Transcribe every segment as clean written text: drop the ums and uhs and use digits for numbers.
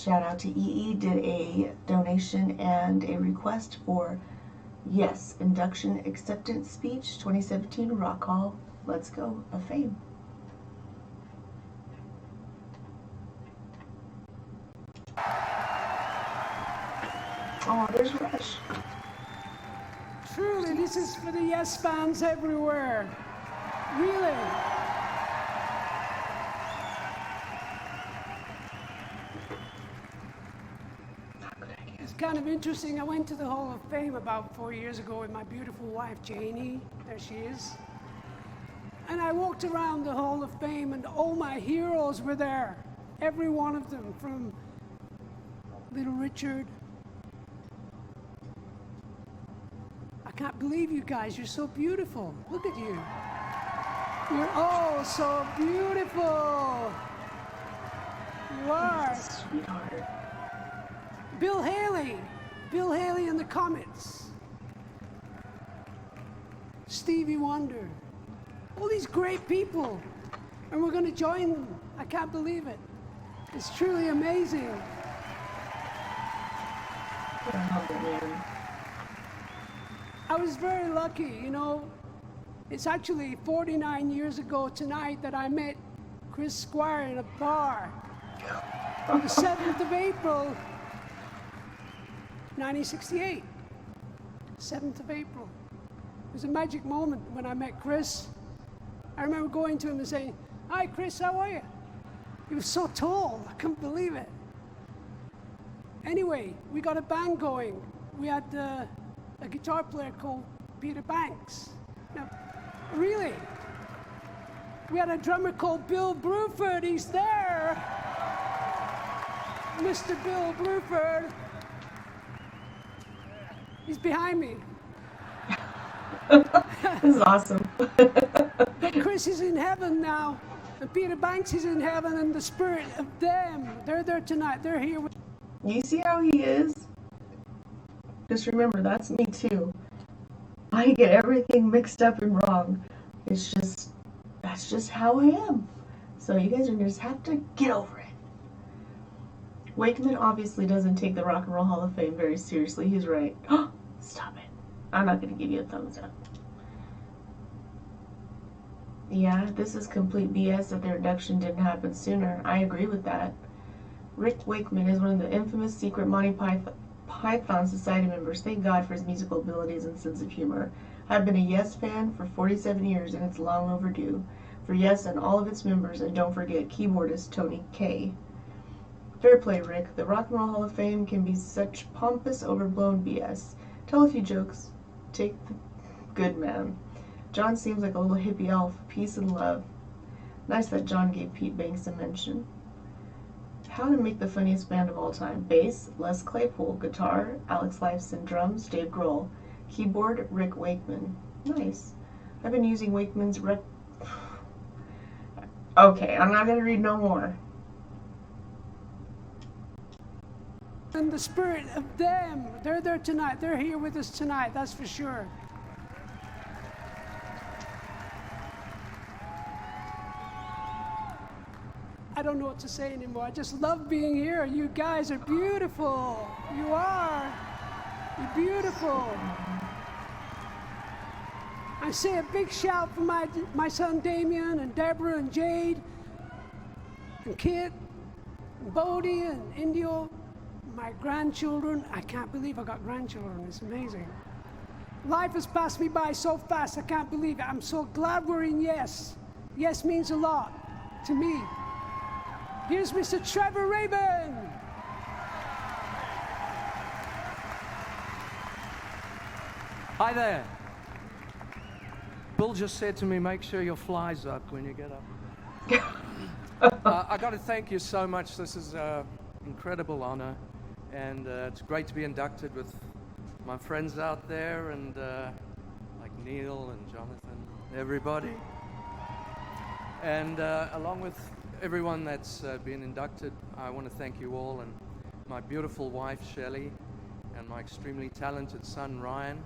Shout out to EE, did a donation and a request for yes, Induction Acceptance Speech 2017 Rock Hall. Let's go of Fame. Oh, there's Rush. Truly, this is for the Yes fans everywhere. Really. It's kind of interesting. I went to the Hall of Fame about 4 years ago with my beautiful wife, Janie. There she is. And I walked around the Hall of Fame, and all my heroes were there. Every one of them, from Little Richard. I can't believe you guys. You're so beautiful. Look at you. You're all so beautiful. You are. Sweetheart. Bill Haley. Bill Haley and the Comets. Stevie Wonder. All these great people. And we're going to join them. I can't believe it. It's truly amazing. What a humble man. I was very lucky, you know. It's actually 49 years ago tonight that I met Chris Squire in a bar. On the 7th of April, 1968. 7th of April. It was a magic moment when I met Chris. I remember going to him and saying, "Hi, Chris, how are you?" He was so tall, I couldn't believe it. Anyway, we got a band going. We had a guitar player called Peter Banks. Now, really, we had a drummer called Bill Bruford. He's there. Mr. Bill Bruford. He's behind me. This is awesome. But Chris is in heaven now, and Peter Banks is in heaven, and the spirit of them, they're there tonight. They're here with. You see how he is? Just remember, that's me too. I get everything mixed up and wrong. That's just how I am. So you guys are gonna just have to get over it. Wakeman obviously doesn't take the Rock and Roll Hall of Fame very seriously. He's right. Stop it. I'm not gonna give you a thumbs up. Yeah, this is complete BS that their induction didn't happen sooner. I agree with that. Rick Wakeman is one of the infamous secret Monty Python Society members. Thank God for his musical abilities and sense of humor. I've been a Yes fan for 47 years, and it's long overdue. For Yes and all of its members, and don't forget keyboardist Tony K. Fair play, Rick. The Rock and Roll Hall of Fame can be such pompous, overblown BS. Tell a few jokes. Take the good man. John seems like a little hippie elf. Peace and love. Nice that John gave Pete Banks a mention. How to make the funniest band of all time. Bass, Les Claypool. Guitar, Alex Lifeson. Drums, Dave Grohl. Keyboard, Rick Wakeman. Nice. I've been using Wakeman's Okay, I'm not going to read no more. And the spirit of them, they're there tonight. They're here with us tonight, that's for sure. I don't know what to say anymore. I just love being here. You guys are beautiful. You are. You're beautiful. I say a big shout for my son Damien and Deborah and Jade and Kit and Bodie and Indio, my grandchildren. I can't believe I got grandchildren. It's amazing. Life has passed me by so fast. I can't believe it. I'm so glad we're in Yes. Yes means a lot to me. Here's Mr. Trevor Rabin. Hi there. Bill just said to me, make sure your fly's up when you get up. I got to thank you so much. This is an incredible honor, and it's great to be inducted with my friends out there, and like Neil and Jonathan, everybody. And along with everyone that's been inducted, I want to thank you all, and my beautiful wife, Shelley, and my extremely talented son, Ryan.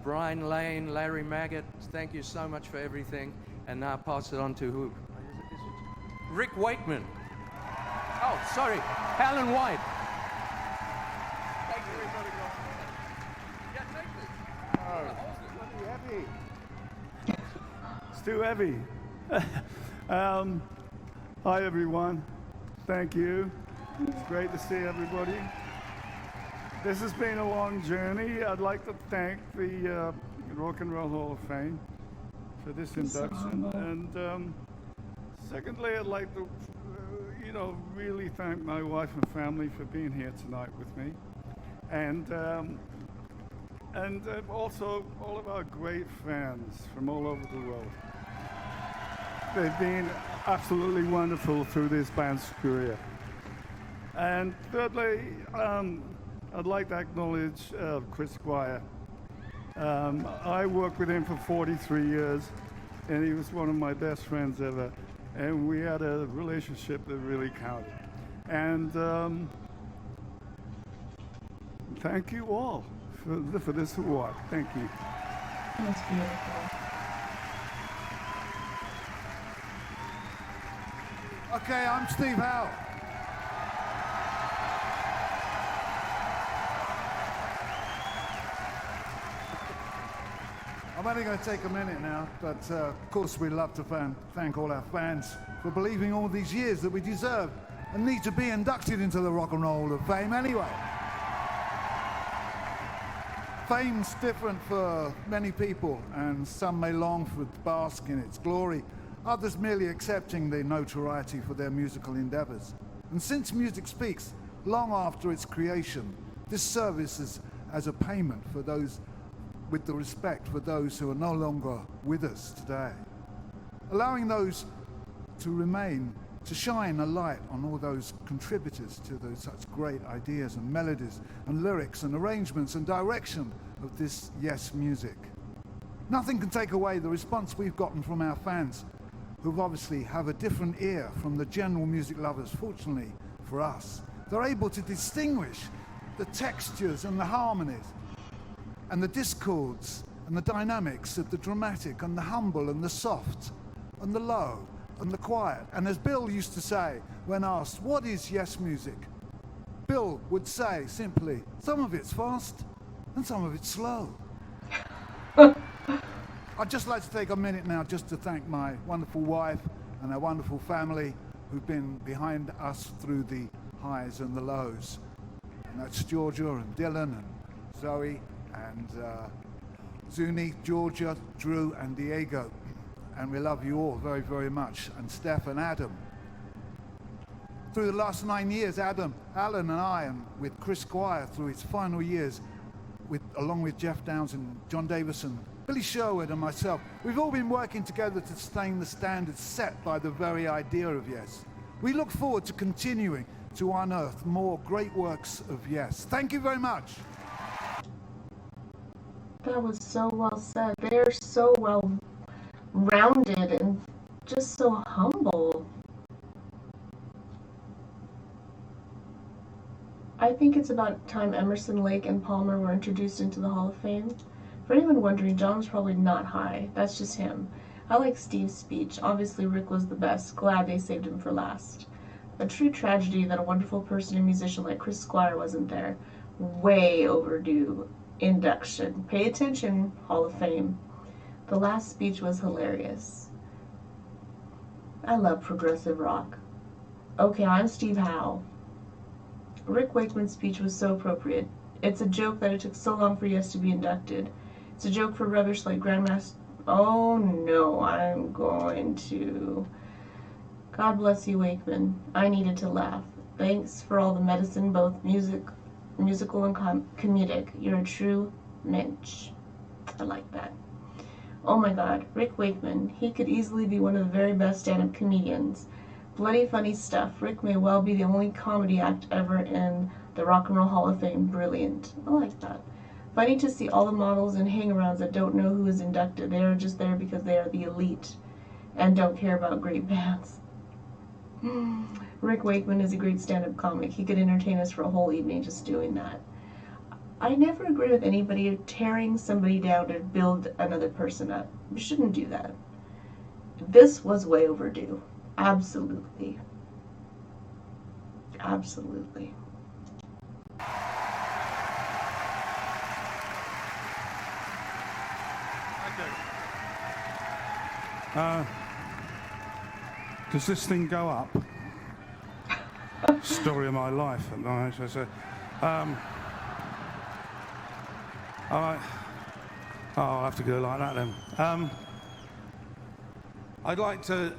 Brian Lane, Larry Maggot, thank you so much for everything. And now pass it on to who? Rick Wakeman. Oh, Sorry, Alan White. It's too heavy. Hi, everyone. Thank you. It's great to see everybody. This has been a long journey. I'd like to thank the Rock and Roll Hall of Fame for this induction. And secondly, I'd like to, really thank my wife and family for being here tonight with me. And also all of our great fans from all over the world. They've been absolutely wonderful through this band's career. And thirdly, I'd like to acknowledge Chris Squire. I worked with him for 43 years, and he was one of my best friends ever. And we had a relationship that really counted. And thank you all for this award. Thank you. That's beautiful. Okay, I'm Steve Howe. I'm only going to take a minute now, but of course we'd love to thank all our fans for believing all these years that we deserve and need to be inducted into the Rock and Roll Hall of Fame anyway. Fame's different for many people, and some may long for to bask in its glory, others merely accepting the notoriety for their musical endeavors. And since music speaks long after its creation, this service is as a payment for those with the respect for those who are no longer with us today. Allowing those to remain, to shine a light on all those contributors to those such great ideas and melodies and lyrics and arrangements and direction of this Yes music. Nothing can take away the response we've gotten from our fans, who obviously have a different ear from the general music lovers. Fortunately for us, they're able to distinguish the textures and the harmonies and the discords and the dynamics of the dramatic and the humble and the soft and the low and the quiet. And as Bill used to say when asked, what is Yes music? Bill would say simply, some of it's fast and some of it's slow. I'd just like to take a minute now just to thank my wonderful wife and our wonderful family who've been behind us through the highs and the lows. And that's Georgia and Dylan and Zoe and Zuni, Georgia, Drew and Diego. And we love you all very, very much. And Steph and Adam. Through the last 9 years, Alan and I, and with Chris Squire through its final years, along with Jeff Downs and John Davison, Billy Sherwood and myself, we've all been working together to sustain the standards set by the very idea of Yes. We look forward to continuing to unearth more great works of Yes. Thank you very much. That was so well said. They're so well rounded and just so humble. I think it's about time Emerson, Lake, and Palmer were introduced into the Hall of Fame. For anyone wondering, John was probably not high. That's just him. I like Steve's speech. Obviously, Rick was the best. Glad they saved him for last. A true tragedy that a wonderful person and musician like Chris Squire wasn't there. Way overdue. Induction. Pay attention, Hall of Fame. The last speech was hilarious. I love progressive rock. Okay, I'm Steve Howe. Rick Wakeman's speech was so appropriate. It's a joke that it took so long for Yes to be inducted. It's a joke for rubbish like Grandmaster. Oh no, I'm going to. God bless you, Wakeman. I needed to laugh. Thanks for all the medicine, both musical and comedic. You're a true mensch. I like that. Oh my God, Rick Wakeman. He could easily be one of the very best stand-up comedians. Bloody funny stuff. Rick may well be the only comedy act ever in the Rock and Roll Hall of Fame. Brilliant. I like that. Funny to see all the models and hang-arounds that don't know who is inducted. They are just there because they are the elite and don't care about great bands. Rick Wakeman is a great stand-up comic. He could entertain us for a whole evening just doing that. I never agree with anybody tearing somebody down to build another person up. You shouldn't do that. This was way overdue. Absolutely. Absolutely. Does this thing go up? Story of my life. I'll have to go like that then. I'd like to,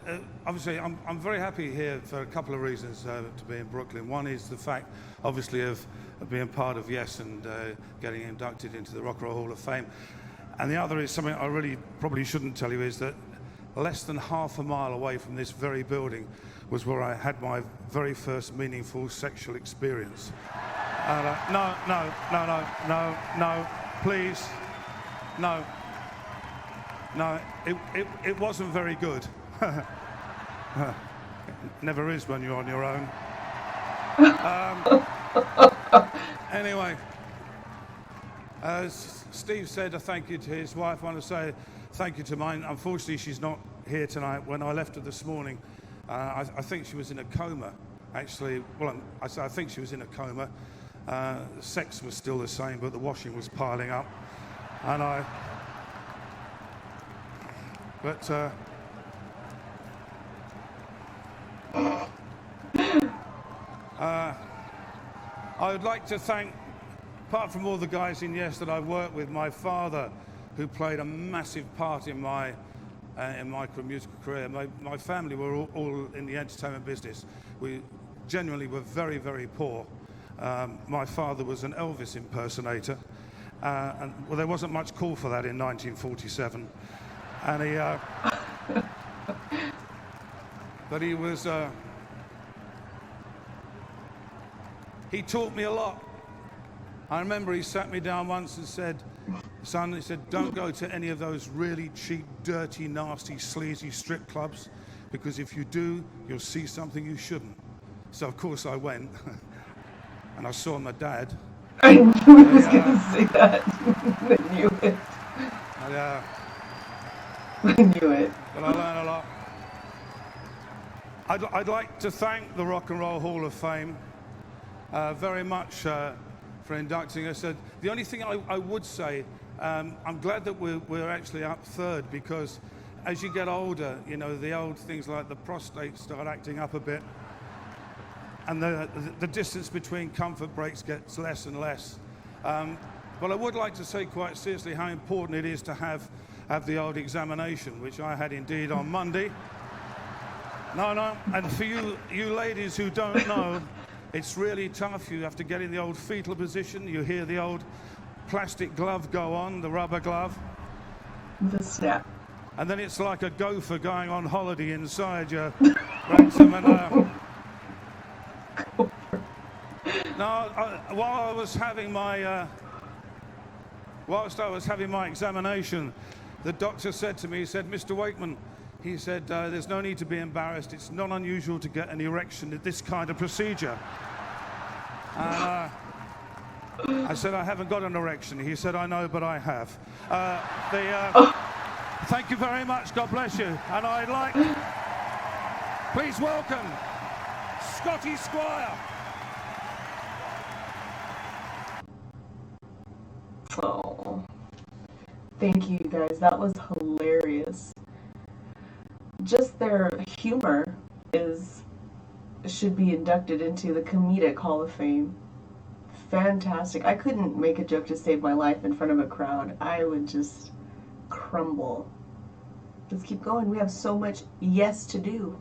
obviously, I'm very happy here for a couple of reasons to be in Brooklyn. One is the fact, obviously, of being part of Yes and getting inducted into the Rock and Roll Hall of Fame. And the other is something I really probably shouldn't tell you, is that less than half a mile away from this very building was where I had my very first meaningful sexual experience. No, please, no. No, it wasn't very good. Never is when you're on your own. Anyway, as Steve said a thank you to his wife, I want to say thank you to mine. Unfortunately, she's not here tonight. When I left her this morning, I think she was in a coma, actually. Well, I think she was in a coma. Sex was still the same, but the washing was piling up. And I would like to thank, apart from all the guys in Yes that I've worked with, my father, who played a massive part in my musical career. My family were all in the entertainment business. We genuinely were very, very poor. My father was an Elvis impersonator, and well, there wasn't much call for that in 1947. And but he taught me a lot. I remember he sat me down once and said, son, he said, don't go to any of those really cheap, dirty, nasty, sleazy strip clubs, because if you do, you'll see something you shouldn't. So of course I went, and I saw my dad. I knew he was going to say that. I knew it. I knew it. But I learned a lot. I'd like to thank the Rock and Roll Hall of Fame very much for inducting us. The only thing I would say, I'm glad that we're actually up third, because as you get older, you know, the old things like the prostate start acting up a bit, and the distance between comfort breaks gets less and less. But I would like to say quite seriously how important it is to have the old examination, which I had indeed on Monday. No, and for you ladies who don't know, it's really tough. You have to get in the old fetal position. You hear the old plastic glove go on, the rubber glove. The snap. And then it's like a gopher going on holiday inside your rectum. And while I was having my whilst I was having my examination, the doctor said to me, he said, Mr. Wakeman, he said, there's no need to be embarrassed. It's not unusual to get an erection at this kind of procedure. And I said, I haven't got an erection. He said, I know, but I have. Thank you very much. God bless you. And I'd like, please welcome Scotty Squire. Oh, thank you guys. That was hilarious. Just their humor should be inducted into the Comedic Hall of Fame. Fantastic. I couldn't make a joke to save my life in front of a crowd. I would just crumble. Let's keep going. We have so much yes to do.